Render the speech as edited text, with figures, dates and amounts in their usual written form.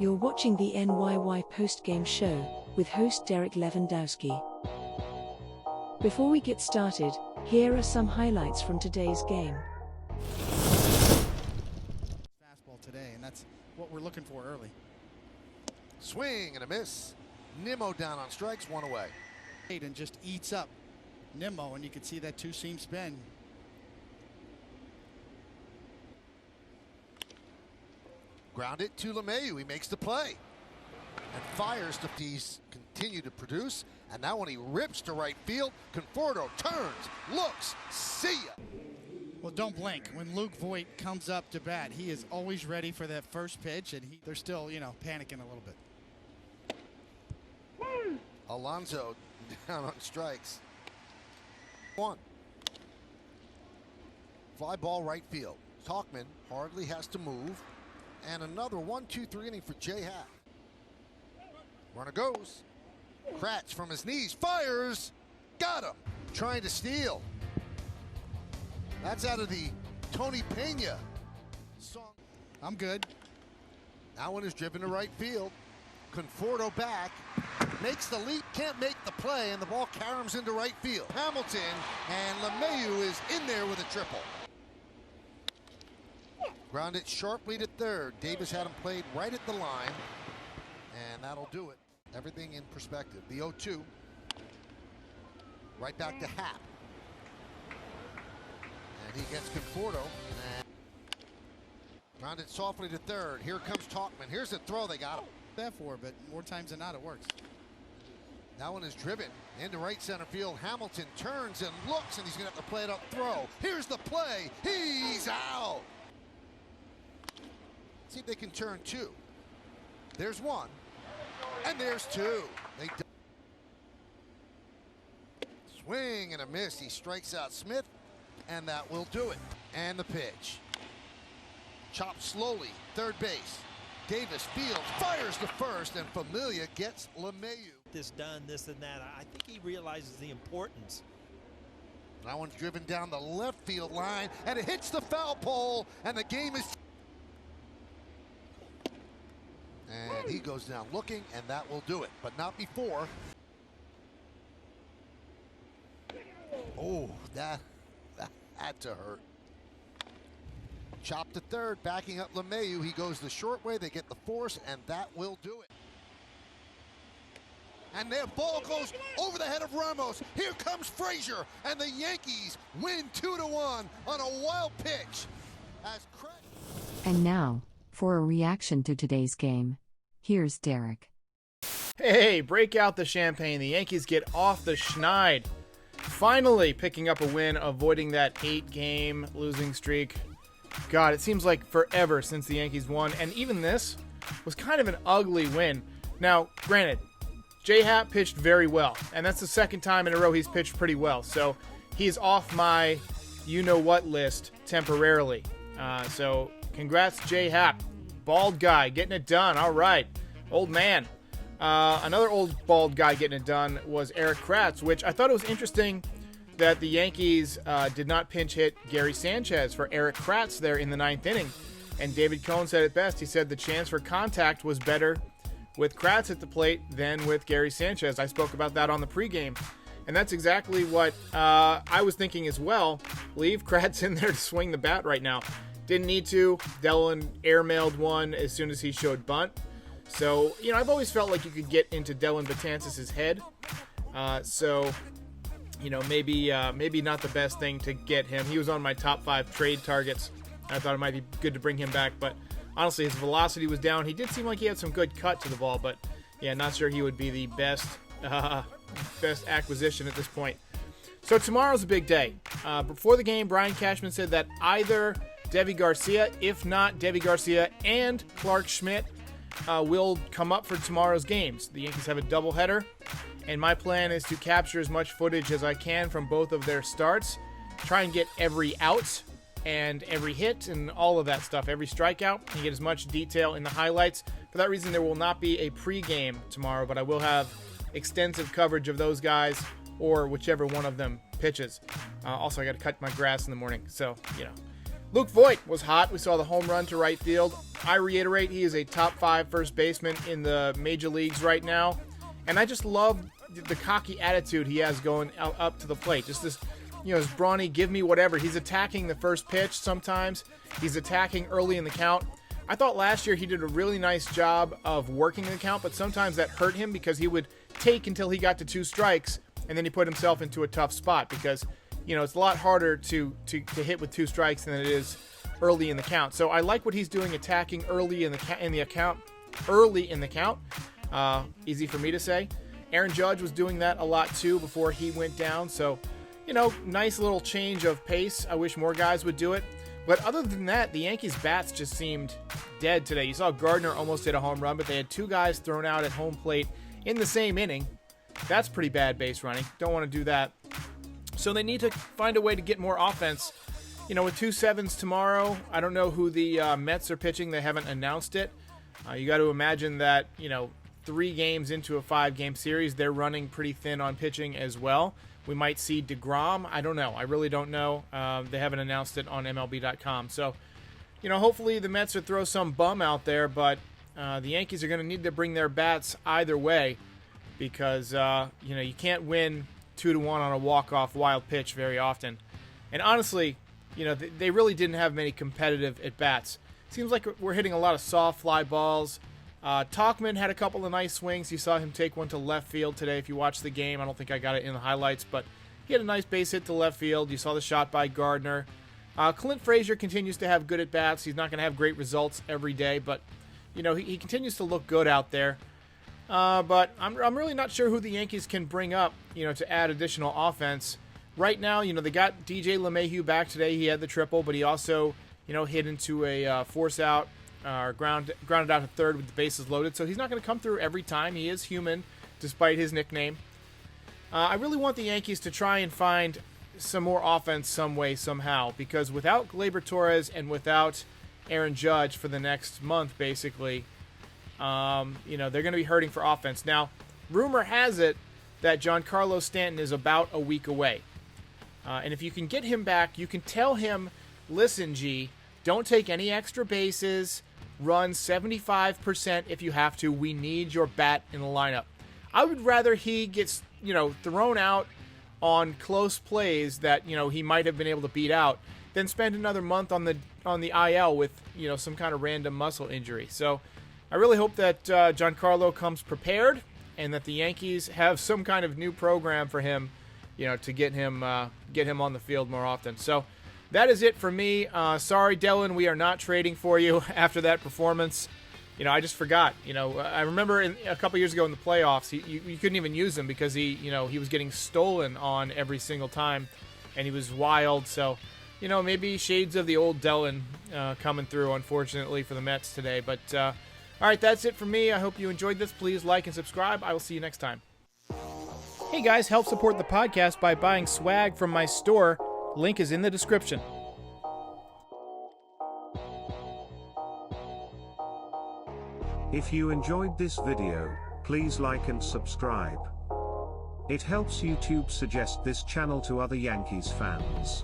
You're watching the NYY post-game show with host Derek Lewandowski. Before we get started, here are some highlights from today's game. Fastball today, and that's what we're looking for early. Swing and a miss. Nimmo down on strikes, one away. And just eats up Nimmo, and you can see that two-seam spin. Grounded to LeMahieu. He makes the play and fires to Peace. Continue to produce, and now when he rips to right field, Conforto turns, looks, see ya. Well, don't blink. When Luke Voit comes up to bat, he is always ready for that first pitch, and they're still, panicking a little bit. Alonso down on strikes. One. Fly ball right field. Talkman hardly has to move. And another 1-2-3 inning for J. Happ. Runner goes. Kratz from his knees fires. Got him. Trying to steal. That's out of the Tony Pena song. I'm good. That one is driven to right field. Conforto back. Makes the leap, can't make the play, and the ball caroms into right field. Hamilton, and LeMahieu is in there with a triple. Grounded sharply to third. Davis had him played right at the line, and that'll do it. Everything in perspective. The 0-2. Right back to Happ. And he gets Conforto. And grounded softly to third. Here comes Talkman. Here's the throw. They got him. That for, but more times than not, it works. That one is driven into right center field. Hamilton turns and looks, and he's going to have to play it up throw. Here's the play. He's out. See if they can turn two. There's one, and there's two. They swing and a miss. He strikes out Smith, and that will do it. And the pitch. Chopped slowly, third base. Davis fields, fires to first, and Familia gets LeMahieu. This done, this and that. I think he realizes the importance. That one's driven down the left field line, and it hits the foul pole, and the game is... And he goes down looking, and that will do it, but not before. Oh, that had to hurt. Chop to third, backing up LeMahieu. He goes the short way. They get the force, and that will do it. And their ball goes over the head of Ramos. Here comes Frazier, and the Yankees win 2-1 on a wild pitch. And now, for a reaction to today's game, here's Derek. Hey, break out the champagne. The Yankees get off the schneid. Finally picking up a win, avoiding that 8-game losing streak. God, it seems like forever since the Yankees won, and even this was kind of an ugly win. Now, granted, J. Happ pitched very well, and that's the second time in a row he's pitched pretty well, so he's off my you-know-what list temporarily. So congrats, J. Happ. Bald guy getting it done. All right, old man. Another old bald guy getting it done was Erik Kratz, which I thought it was interesting that the Yankees did not pinch hit Gary Sanchez for Erik Kratz there in the 9th inning. And David Cohn said it best. He said the chance for contact was better with Kratz at the plate than with Gary Sanchez. I spoke about that on the pregame. And that's exactly what I was thinking as well. Leave Kratz in there to swing the bat right now. Didn't need to. Delin airmailed one as soon as he showed bunt. So, I've always felt like you could get into Delin Betances' head. Maybe not the best thing to get him. He was on my top 5 trade targets. I thought it might be good to bring him back, but honestly, his velocity was down. He did seem like he had some good cut to the ball, but yeah, not sure he would be the best acquisition at this point. So tomorrow's a big day. Before the game, Brian Cashman said that either Deivi Garcia, if not Deivi Garcia and Clark Schmidt, will come up for tomorrow's games. The Yankees have a doubleheader, and my plan is to capture as much footage as I can from both of their starts, try and get every out and every hit and all of that stuff, every strikeout, and get as much detail in the highlights. For that reason, there will not be a pregame tomorrow, but I will have extensive coverage of those guys or whichever one of them pitches. Also, I got to cut my grass in the morning, so, Luke Voit was hot. We saw the home run to right field. I reiterate, he is a top 5 first baseman in the major leagues right now. And I just love the cocky attitude he has going up to the plate. Just this, this brawny, give me whatever. He's attacking the first pitch sometimes. He's attacking early in the count. I thought last year he did a really nice job of working the count, but sometimes that hurt him because he would take until he got to 2 strikes, and then he put himself into a tough spot because, it's a lot harder to hit with 2 strikes than it is early in the count. So I like what he's doing, attacking early in the count. Easy for me to say. Aaron Judge was doing that a lot too before he went down. So, nice little change of pace. I wish more guys would do it. But other than that, the Yankees' bats just seemed dead today. You saw Gardner almost hit a home run, but they had 2 guys thrown out at home plate in the same inning. That's pretty bad base running. Don't want to do that. So they need to find a way to get more offense. With 2 sevens tomorrow, I don't know who the Mets are pitching. They haven't announced it. You got to imagine that, 3 games into a 5-game series, they're running pretty thin on pitching as well. We might see DeGrom. I don't know. I really don't know. They haven't announced it on MLB.com. So, hopefully the Mets will throw some bum out there, but the Yankees are going to need to bring their bats either way because, you can't win 2-1 on a walk-off wild pitch very often. And honestly, they really didn't have many competitive at-bats. Seems like we're hitting a lot of soft fly balls. Tauchman had a couple of nice swings. You saw him take one to left field today. If you watched the game, I don't think I got it in the highlights, but he had a nice base hit to left field. You saw the shot by Gardner. Clint Frazier continues to have good at-bats. He's not going to have great results every day, but, he continues to look good out there. But I'm really not sure who the Yankees can bring up, to add additional offense. Right now, they got DJ LeMahieu back today. He had the triple, but he also, hit into a force out. Grounded out to third with the bases loaded, so he's not going to come through every time. He is human, despite his nickname. I really want the Yankees to try and find some more offense some way, somehow, because without Gleyber Torres and without Aaron Judge for the next month, basically, they're going to be hurting for offense. Now, rumor has it that Giancarlo Stanton is about a week away. And if you can get him back, you can tell him, listen, G, don't take any extra bases. Run 75% if you have to. We need your bat in the lineup. I would rather he gets, thrown out on close plays that, he might have been able to beat out than spend another month on the IL with, some kind of random muscle injury. So I really hope that Giancarlo comes prepared and that the Yankees have some kind of new program for him, to get him on the field more often. So that is it for me. Sorry, Dylan, we are not trading for you after that performance. I just forgot. I remember a couple years ago in the playoffs, you couldn't even use him because he was getting stolen on every single time, and he was wild. So, maybe shades of the old Dylan coming through, unfortunately, for the Mets today. But, all right, that's it for me. I hope you enjoyed this. Please like and subscribe. I will see you next time. Hey, guys, help support the podcast by buying swag from my store. Link is in the description. If you enjoyed this video, please like and subscribe. It helps YouTube suggest this channel to other Yankees fans.